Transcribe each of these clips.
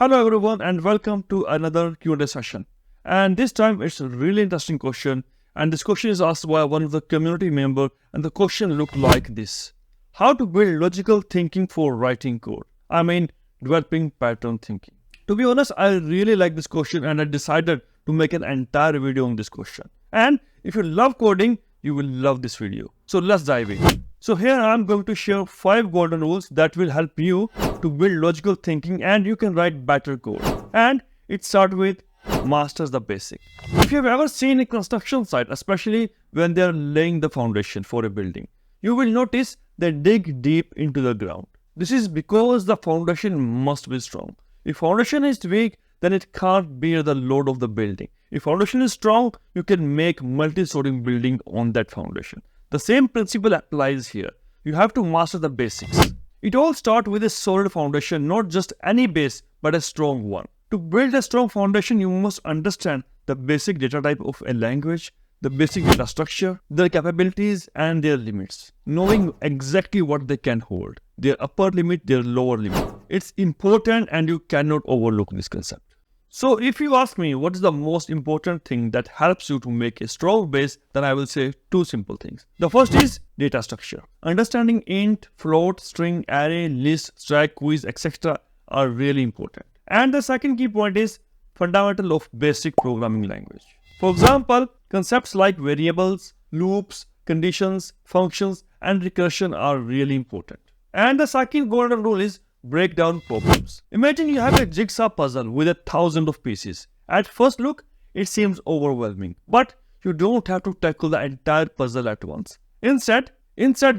Hello everyone and welcome to another Q&A session. And this time it's a really interesting question, and this question is asked by one of the community member, and the question looked like this. How to build logical thinking for writing code? I mean developing pattern thinking. To be honest, I really like this question and I decided to make an entire video on this question. And if you love coding, you will love this video. So let's dive in. So here I am going to share 5 golden rules that will help you to build logical thinking and you can write better code. And it starts with masters the basic. If you have ever seen a construction site, especially when they are laying the foundation for a building, you will notice they dig deep into the ground. This is because the foundation must be strong. If foundation is weak, then it can't bear the load of the building. If foundation is strong, you can make multi-story building on that foundation. The same principle applies here. You have to master the basics. It all starts with a solid foundation, not just any base, but a strong one. To build a strong foundation, you must understand the basic data type of a language, the basic data structure, their capabilities and their limits. Knowing exactly what they can hold, their upper limit, their lower limit. It's important and you cannot overlook this concept. So if you ask me what is the most important thing that helps you to make a strong base, then I will say 2 simple things. The first is data structure. Understanding int, float, string, array, list, stack, quiz, etc. are really important. And the second key point is fundamental of basic programming language. For example, concepts like variables, loops, conditions, functions, and recursion are really important. And the second golden rule is break down problems. Imagine you have a jigsaw puzzle with 1,000 of pieces. At first look, it seems overwhelming, but you don't have to tackle the entire puzzle at once. Instead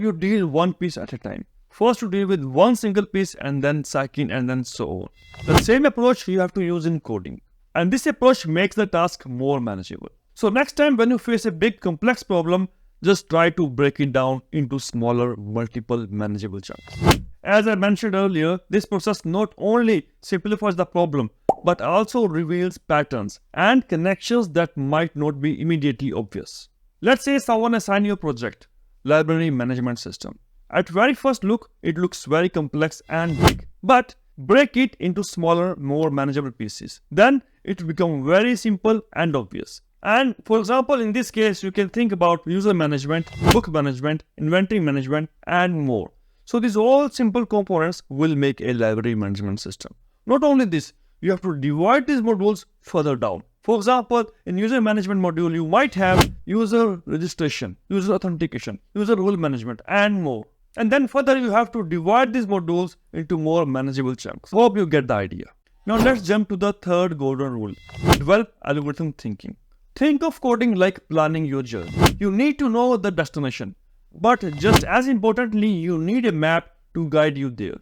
you deal one piece at a time. First you deal with one single piece and then second and then so on. The same approach you have to use in coding. And this approach makes the task more manageable. So next time when you face a big complex problem, just try to break it down into smaller, multiple manageable chunks. As I mentioned earlier, this process not only simplifies the problem, but also reveals patterns and connections that might not be immediately obvious. Let's say someone assigns you a project, library management system. At very first look, it looks very complex and big, but break it into smaller, more manageable pieces. Then it becomes very simple and obvious. And for example, in this case, you can think about user management, book management, inventory management, and more. So these all simple components will make a library management system. Not only this, you have to divide these modules further down. For example, in user management module, you might have user registration, user authentication, user role management, and more. And then further, you have to divide these modules into more manageable chunks. Hope you get the idea. Now let's jump to the third golden rule. Develop algorithm thinking. Think of coding like planning your journey. You need to know the destination, but just as importantly, you need a map to guide you there.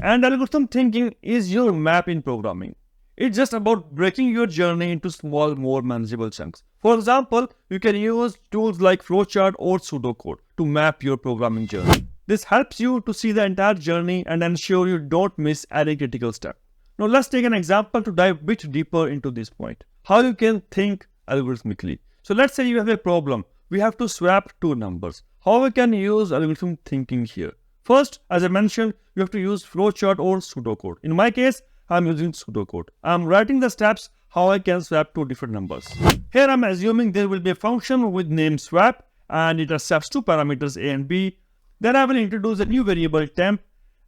And algorithm thinking is your map in programming. It's just about breaking your journey into small, more manageable chunks. For example, you can use tools like flowchart or pseudocode to map your programming journey. This helps you to see the entire journey and ensure you don't miss any critical step. Now let's take an example to dive a bit deeper into this point. How you can think algorithmically. So let's say you have a problem. We have to swap 2 numbers. How we can use algorithm thinking here? First, as I mentioned, you have to use flowchart or pseudocode. In my case, I'm using pseudocode. I'm writing the steps how I can swap 2 different numbers. Here I'm assuming there will be a function with name swap and it accepts 2 parameters a and b. Then I will introduce a new variable temp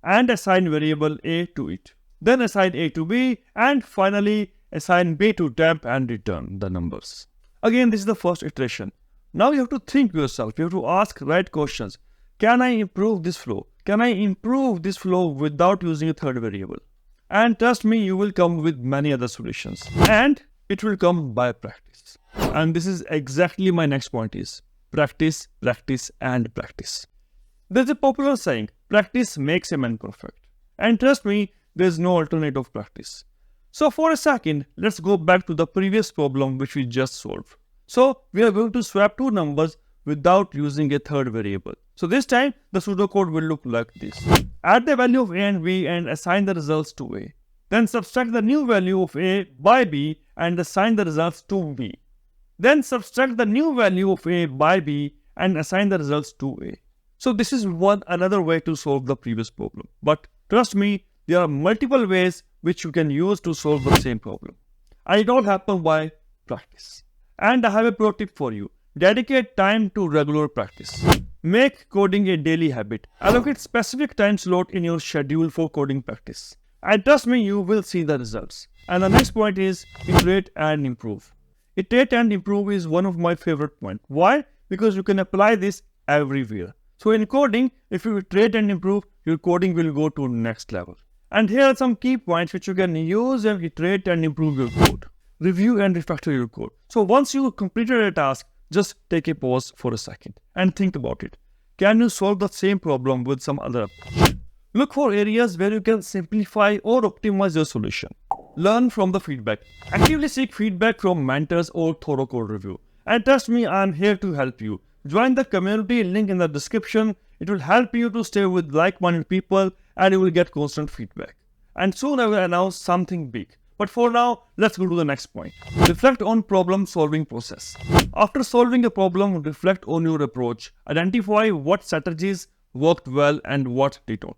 and assign variable a to it. Then assign a to b and finally assign b to temp and return the numbers. Again, this is the first iteration. Now you have to think yourself. You have to ask right questions. Can I improve this flow? Can I improve this flow without using a third variable? And trust me, you will come with many other solutions. And it will come by practice. And this is exactly my next point is practice, practice and practice. There's a popular saying, practice makes a man perfect. And trust me, there's no alternative of practice. So for a second, let's go back to the previous problem which we just solved. So we are going to swap 2 numbers without using a third variable. So this time the pseudocode will look like this. Add the value of a and b and assign the results to a. Then subtract the new value of a by b and assign the results to b. Then subtract the new value of a by b and assign the results to a. So this is another way to solve the previous problem. But trust me, there are multiple ways which you can use to solve the same problem. And it all happens by practice. And I have a pro tip for you. Dedicate time to regular practice. Make coding a daily habit. Allocate specific time slot in your schedule for coding practice. And trust me, you will see the results. And the next point is iterate and improve. Iterate and improve is one of my favorite points. Why? Because you can apply this everywhere. So in coding, if you iterate and improve, your coding will go to next level. And here are some key points which you can use and iterate and improve your code. Review and refactor your code. So once you completed a task, just take a pause for a second and think about it. Can you solve the same problem with some other approach? Look for areas where you can simplify or optimize your solution. Learn from the feedback. Actively seek feedback from mentors or thorough code review. And trust me, I am here to help you. Join the community link in the description. It will help you to stay with like-minded people and you will get constant feedback. And soon I will announce something big. But for now, let's go to the next point. Reflect on problem-solving process. After solving a problem, reflect on your approach. Identify what strategies worked well and what did not.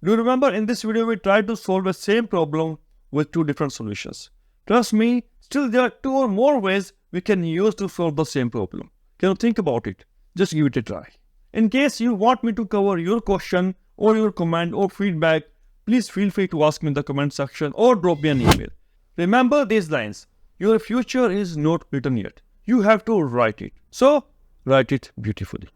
Do you remember in this video we tried to solve the same problem with two different solutions? Trust me, still there are two or more ways we can use to solve the same problem. Can you think about it? Just give it a try. In case you want me to cover your question or your comment or feedback, please feel free to ask me in the comment section or drop me an email. Remember these lines. Your future is not written yet. You have to write it. So, write it beautifully.